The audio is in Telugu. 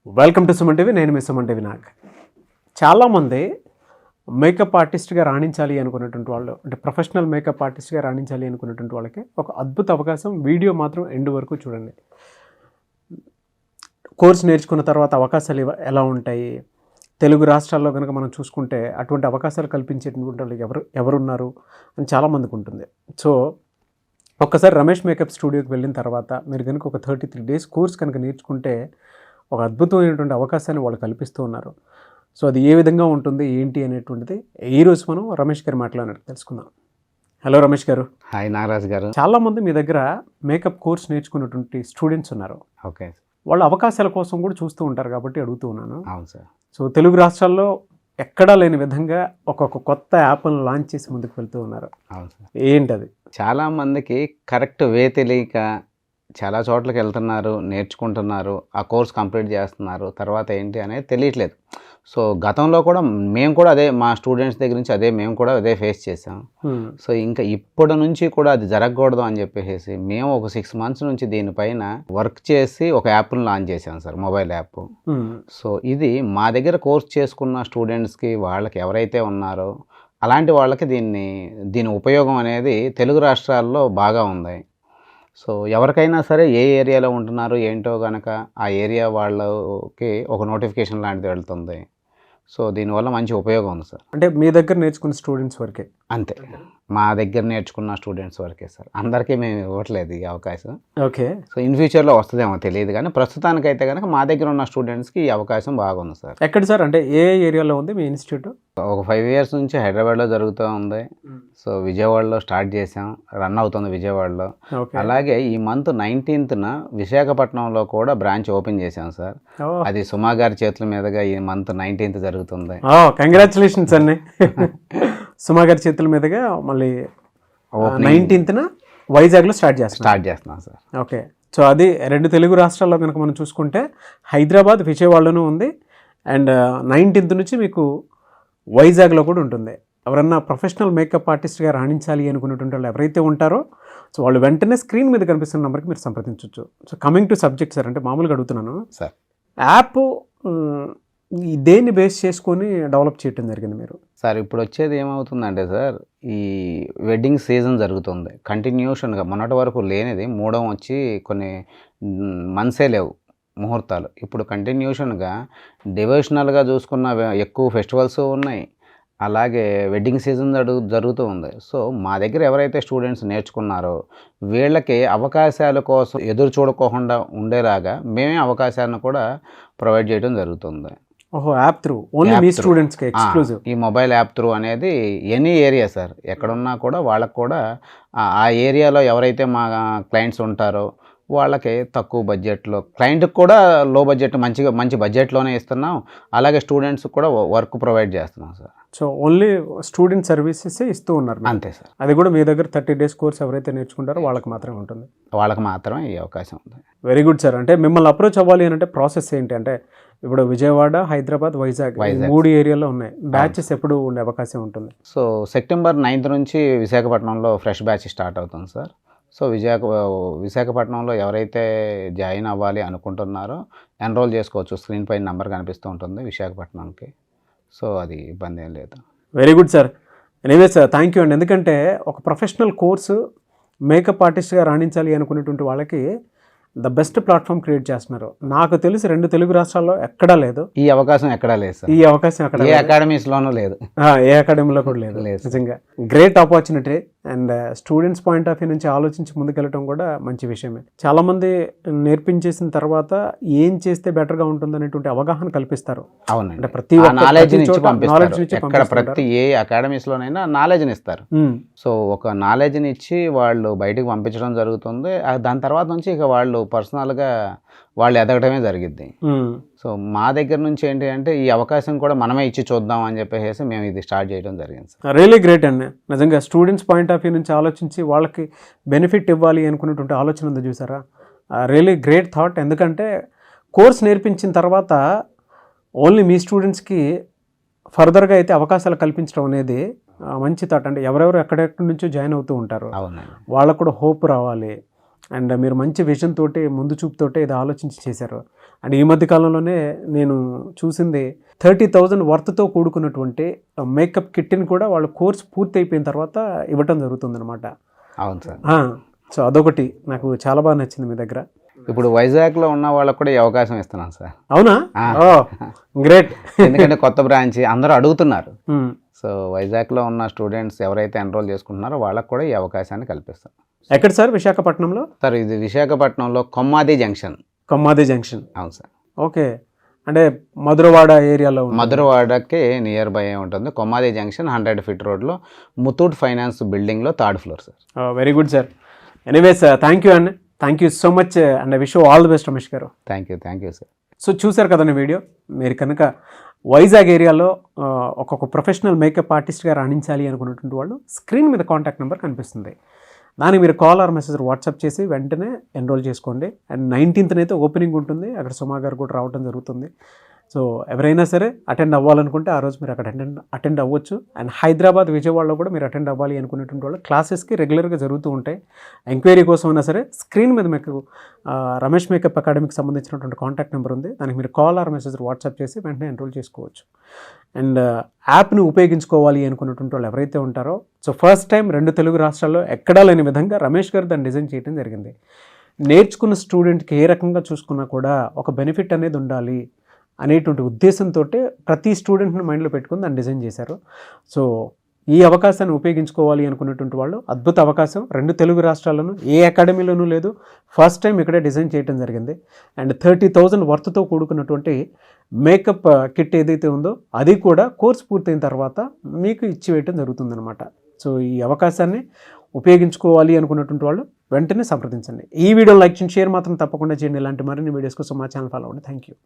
Welcome to Suman TV. నేను మీ సుమన్ టీవీ. చాలామంది మేకప్ ఆర్టిస్ట్గా రాణించాలి అనుకున్నటువంటి వాళ్ళు, అంటే ప్రొఫెషనల్ మేకప్ ఆర్టిస్ట్గా రాణించాలి అనుకున్నటువంటి వాళ్ళకి ఒక అద్భుత అవకాశం. వీడియో మాత్రం ఎండ్ వరకు చూడండి. కోర్స్ నేర్చుకున్న తర్వాత అవకాశాలు ఎలా ఉంటాయి, తెలుగు రాష్ట్రాల్లో కనుక మనం చూసుకుంటే అటువంటి అవకాశాలు కల్పించేటువంటి వాళ్ళు ఎవరున్నారు అని చాలామందికి ఉంటుంది. సో ఒక్కసారి రమేష్ మేకప్ స్టూడియోకి వెళ్ళిన తర్వాత మీరు కనుక ఒక 33 days కోర్స్ కనుక నేర్చుకుంటే ఒక అద్భుతమైనటువంటి అవకాశాన్ని వాళ్ళు కల్పిస్తూ ఉన్నారు. సో అది ఏ విధంగా ఉంటుంది ఏంటి అనేటువంటిది ఈరోజు మనం రమేష్ గారు మాట్లాడినట్టు తెలుసుకుందాం. హలో రమేష్ గారు. హాయ్ నాగరాజ్ గారు. చాలామంది మీ దగ్గర మేకప్ కోర్స్ నేర్చుకున్నటువంటి స్టూడెంట్స్ ఉన్నారు. ఓకే. వాళ్ళు అవకాశాల కోసం కూడా చూస్తూ ఉంటారు కాబట్టి అడుగుతూ ఉన్నాను. అవును సార్. సో తెలుగు రాష్ట్రాల్లో ఎక్కడా లేని విధంగా ఒక్కొక్క కొత్త యాప్ను లాంచ్ చేసి ముందుకు వెళ్తూ ఉన్నారు. అవును సార్. ఏంటది? చాలామందికి కరెక్ట్ వే తెలియక చాలా చోట్లకి వెళ్తున్నారు, నేర్చుకుంటున్నారు, ఆ కోర్స్ కంప్లీట్ చేస్తున్నారు, తర్వాత ఏంటి అనేది తెలియట్లేదు. సో గతంలో కూడా మేము కూడా అదే, మా స్టూడెంట్స్ దగ్గర నుంచి మేము కూడా అదే ఫేస్ చేసాం. సో ఇంకా ఇప్పటి నుంచి కూడా అది జరగకూడదు అని చెప్పేసి మేము ఒక 6 months నుంచి దీనిపైన వర్క్ చేసి ఒక యాప్ను లాంచ్ చేసాం సార్, మొబైల్ యాప్. సో ఇది మా దగ్గర కోర్స్ చేసుకున్న స్టూడెంట్స్కి, వాళ్ళకి ఎవరైతే ఉన్నారో అలాంటి వాళ్ళకి దీని ఉపయోగం అనేది తెలుగు రాష్ట్రాల్లో బాగా ఉంది. సో ఎవరికైనా సరే ఏ ఏరియాలో ఉంటున్నారో ఏంటో కనుక ఆ ఏరియా వాళ్ళకి ఒక నోటిఫికేషన్ లాంటిది వెళ్తుంది. సో దీనివల్ల మంచి ఉపయోగం ఉంది సార్. అంటే మీ దగ్గర నేర్చుకున్న స్టూడెంట్స్ వరకే? అంతే, మా దగ్గర నేర్చుకున్న స్టూడెంట్స్ వరకే సార్. అందరికీ మేము ఇవ్వట్లేదు ఈ అవకాశం. ఓకే. సో ఇన్ ఫ్యూచర్లో వస్తుందేమో తెలియదు, కానీ ప్రస్తుతానికైతే కనుక మా దగ్గర ఉన్న స్టూడెంట్స్కి ఈ అవకాశం బాగుంది సార్. ఎక్కడ సార్, అంటే ఏ ఏరియాలో ఉంది మీ ఇన్స్టిట్యూట్? ఒక 5 years నుంచి హైదరాబాద్లో జరుగుతూ ఉంది. సో విజయవాడలో స్టార్ట్ చేసాం, రన్ అవుతుంది విజయవాడలో. అలాగే ఈ మంత్ 19th విశాఖపట్నంలో కూడా బ్రాంచ్ ఓపెన్ చేసాం సార్. అది సుమా గారి చేతుల మీదుగా ఈ మంత్ 19th జరుగుతుంది. కంగ్రాచులేషన్స్ అండి. సుమా గారి చేతుల మీదుగా మళ్ళీ 19th వైజాగ్లో స్టార్ట్ చేస్తున్నాం సార్. ఓకే. సో అది 2 తెలుగు రాష్ట్రాల్లో కనుక మనం చూసుకుంటే హైదరాబాద్, విజయవాడలోనూ ఉంది, అండ్ 19th నుంచి మీకు వైజాగ్లో కూడా ఉంటుంది. ఎవరన్నా ప్రొఫెషనల్ మేకప్ ఆర్టిస్ట్గా రాణించాలి అనుకున్నటువంటి వాళ్ళు ఎవరైతే ఉంటారో సో వాళ్ళు వెంటనే స్క్రీన్ మీద కనిపిస్తున్న నెంబర్కి మీరు సంప్రదించవచ్చు. So coming to subject sir, అంటే మామూలుగా అడుగుతున్నాను సార్, యాప్ దేన్ని బేస్ చేసుకొని డెవలప్ చేయడం జరిగింది మీరు? సార్ ఇప్పుడు వచ్చేది ఏమవుతుందంటే సార్, ఈ వెడ్డింగ్ సీజన్ జరుగుతుంది కంటిన్యూషన్గా. మొన్నటి వరకు లేనిది 3వ వచ్చి కొన్ని మంత్సే లేవు ముహూర్తాలు. ఇప్పుడు కంటిన్యూషన్గా డివోషనల్గా చూసుకున్న ఎక్కువ ఫెస్టివల్స్ ఉన్నాయి, అలాగే వెడ్డింగ్ సీజన్ జరుగుతూ ఉంది. సో మా దగ్గర ఎవరైతే స్టూడెంట్స్ నేర్చుకున్నారో వీళ్ళకి అవకాశాల కోసం ఎదురు చూడకోకుండా ఉండేలాగా మేమే అవకాశాలను కూడా ప్రొవైడ్ చేయడం జరుగుతుంది. ఓహో, యాప్ త్రూ ఓన్లీ మీ స్టూడెంట్స్కి ఎక్స్క్లూజివ్. ఈ మొబైల్ యాప్ త్రూ అనేది ఎనీ ఏరియా సార్, ఎక్కడున్నా కూడా వాళ్ళకు కూడా ఆ ఏరియాలో ఎవరైతే మా క్లయింట్స్ ఉంటారో వాళ్ళకి తక్కువ బడ్జెట్లో, క్లయింట్కి కూడా లో బడ్జెట్ మంచి బడ్జెట్లోనే ఇస్తున్నాం. అలాగే స్టూడెంట్స్కి కూడా వర్క్ ప్రొవైడ్ చేస్తున్నాం sir. So only student services ఇస్తూ ఉన్నారు? అంతే సార్. అది కూడా మీ దగ్గర 30 days కోర్స్ ఎవరైతే నేర్చుకుంటారో వాళ్ళకి మాత్రమే ఉంటుంది? వాళ్ళకి మాత్రమే ఈ అవకాశం ఉంది. Very good sir. అంటే మిమ్మల్ని అప్రోచ్ అవ్వాలి అని అంటే ప్రాసెస్ ఏంటి? అంటే ఇప్పుడు విజయవాడ, హైదరాబాద్, వైజాగ్ 3 ఏరియాలో ఉన్నాయి. బ్యాచెస్ ఎప్పుడు ఉండే అవకాశం ఉంటుంది? సో September 9th నుంచి విశాఖపట్నంలో ఫ్రెష్ బ్యాచ్ స్టార్ట్ అవుతుంది సార్. సో విశాఖపట్నంలో ఎవరైతే జాయిన్ అవ్వాలి అనుకుంటున్నారో ఎన్రోల్ చేసుకోవచ్చు. స్క్రీన్ పైన నెంబర్ కనిపిస్తూ ఉంటుంది విశాఖపట్నంకి. సో అది ఇబ్బంది ఏం లేదు. Very good sir. Anyway sir, thank you అండి. ఎందుకంటే ఒక ప్రొఫెషనల్ కోర్సు మేకప్ ఆర్టిస్ట్గా రాణించాలి అనుకునేటువంటి వాళ్ళకి ద బెస్ట్ ప్లాట్ఫామ్ క్రియేట్ చేస్తున్నారు. నాకు తెలిసి 2 తెలుగు రాష్ట్రాల్లో ఎక్కడా లేదు ఈ అవకాశం. ఎక్కడా లేదు సార్. ఈ అవకాశం ఎక్కడ ఏ అకాడమీస్లోనూ లేదు, ఏ అకాడమీలో కూడా లేదు. నిజంగా great opportunity. And students point of view నుంచి ఆలోచించి ముందుకెళ్ళటం కూడా మంచి విషయమే. చాలామంది నేర్పించేసిన తర్వాత ఏం చేస్తే బెటర్గా ఉంటుంది అనేటువంటి అవగాహన కల్పిస్తారు. అవునండి. అంటే ప్రతి నాలెడ్జ్ ప్రతి ఏ అకాడమీస్లోనైనా నాలెడ్జ్ని ఇస్తారు. సో ఒక నాలెడ్జ్ని ఇచ్చి వాళ్ళు బయటకు పంపించడం జరుగుతుంది. దాని తర్వాత నుంచి ఇక వాళ్ళు పర్సనల్గా వాళ్ళు ఎదగడమే జరిగిద్ది. సో మా దగ్గర నుంచి ఏంటి అంటే ఈ అవకాశం కూడా మనమే ఇచ్చి చూద్దాం అని చెప్పేసి మేము ఇది స్టార్ట్ చేయడం జరిగింది సార్. రియలీ గ్రేట్ అండి. నిజంగా స్టూడెంట్స్ పాయింట్ ఆఫ్ వ్యూ నుంచి ఆలోచించి వాళ్ళకి బెనిఫిట్ ఇవ్వాలి అనుకున్నటువంటి ఆలోచన ఉంది చూసారా, రియలీ గ్రేట్ థాట్. ఎందుకంటే కోర్స్ నేర్పించిన తర్వాత ఓన్లీ మీ స్టూడెంట్స్కి ఫర్దర్గా అయితే అవకాశాలు కల్పించడం అనేది మంచి థాట్. అంటే ఎవరెవరు ఎక్కడెక్కడి నుంచో జాయిన్ అవుతూ ఉంటారు, వాళ్ళకు కూడా హోప్ రావాలి. అండ్ మీరు మంచి విజన్ తోటి ముందు చూపుతోటే ఇది ఆలోచించి చేశారు. అండ్ ఈ మధ్య కాలంలోనే నేను చూసింది 30,000 వర్త్తో కూడుకున్నటువంటి మేకప్ కిట్ని కూడా వాళ్ళ కోర్స్ పూర్తి అయిపోయిన తర్వాత ఇవ్వటం జరుగుతుందన్నమాట. అవును సార్. సో అదొకటి నాకు చాలా బాగా నచ్చింది మీ దగ్గర. ఇప్పుడు వైజాగ్లో ఉన్న వాళ్ళకు కూడా ఈ అవకాశం ఇస్తున్నాను సార్. అవునా? ఓ గ్రేట్. ఎందుకంటే కొత్త బ్రాంచ్ అందరూ అడుగుతున్నారు. సో వైజాగ్లో ఉన్న స్టూడెంట్స్ ఎవరైతే ఎన్రోల్ చేసుకుంటున్నారో వాళ్ళకు కూడా ఈ అవకాశాన్ని కల్పిస్తాం. ఎక్కడ సార్? విశాఖపట్నంలో? సార్ ఇది విశాఖపట్నంలో కొమ్మాది జంక్షన్. కొమ్మాది జంక్షన్. అవును సార్. ఓకే, అంటే మధురవాడ ఏరియాలో? మధురవాడకి నియర్ బై ఉంటుంది. కొమ్మాది జంక్షన్ 100 ఫీట్ రోడ్లో ముతూట్ ఫైనాన్స్ బిల్డింగ్లో 3rd floor sir. Very good sir. Anyways thank you and thank you so much and wish all the best Ramesh garu. Thank you sir. So చూశారు కదండి వీడియో. మీరు కనుక వైజాగ్ ఏరియాలో ఒక్కొక్క ప్రొఫెషనల్ మేకప్ ఆర్టిస్ట్గా రాణించాలి అనుకున్నటువంటి వాళ్ళు స్క్రీన్ మీద కాంటాక్ట్ నెంబర్ కనిపిస్తుంది. దానికి మీరు కాల్ ఆర్ మెసేజ్ వాట్సాప్ చేసి వెంటనే ఎన్రోల్ చేసుకోండి. అండ్ 19th అయితే ఓపెనింగ్ ఉంటుంది. అక్కడ సుమా గారు కూడా రావడం జరుగుతుంది. సో ఎవరైనా సరే అటెండ్ అవ్వాలనుకుంటే ఆ రోజు మీరు అక్కడ అటెండ్ అవ్వచ్చు. అండ్ హైదరాబాద్, విజయవాడలో కూడా మీరు అటెండ్ అవ్వాలి అనుకునేటువంటి వాళ్ళు క్లాసెస్కి రెగ్యులర్గా జరుగుతూ ఉంటాయి. ఎంక్వైరీ కోసం అయినా సరే స్క్రీన్ మీద మీకు రమేష్ మేకప్ అకాడమీకి సంబంధించినటువంటి కాంటాక్ట్ నెంబర్ ఉంది. దానికి మీరు కాల్ ఆర్ మెసేజ్ వాట్సాప్ చేసి వెంటనే ఎన్రోల్ చేసుకోవచ్చు. అండ్ యాప్ని ఉపయోగించుకోవాలి అనుకున్నటువంటి వాళ్ళు ఎవరైతే ఉంటారో, సో ఫస్ట్ టైం 2 తెలుగు రాష్ట్రాల్లో ఎక్కడా లేని విధంగా రమేష్ గారు దాన్ని డిజైన్ చేయడం జరిగింది. నేర్చుకున్న స్టూడెంట్కి ఏ రకంగా చూసుకున్నా కూడా ఒక బెనిఫిట్ అనేది ఉండాలి అనేటువంటి ఉద్దేశంతో ప్రతి స్టూడెంట్ని మైండ్లో పెట్టుకుని దాన్ని డిజైన్ చేశారు. సో ఈ అవకాశాన్ని ఉపయోగించుకోవాలి అనుకున్నటువంటి వాళ్ళు అద్భుత అవకాశం. 2 తెలుగు రాష్ట్రాల్లోనూ ఏ అకాడమీలోనూ లేదు. ఫస్ట్ టైం ఇక్కడే డిజైన్ చేయడం జరిగింది. అండ్ 30,000 వర్త్తో కూడుకున్నటువంటి మేకప్ కిట్ ఏదైతే ఉందో అది కూడా కోర్స్ పూర్తయిన తర్వాత మీకు ఇచ్చివేయటం జరుగుతుందన్నమాట. సో ఈ అవకాశాన్ని ఉపయోగించుకోవాలి అనుకున్నటువంటి వాళ్ళు వెంటనే సంప్రదించండి. ఈ వీడియో లైక్ చేయండి, షేర్ మాత్రం తప్పకుండా చేయండి. ఇలాంటి మరిన్ని వీడియోస్ కోసం మా ఛానల్ ఫాలో అవ్వండి. Thank you.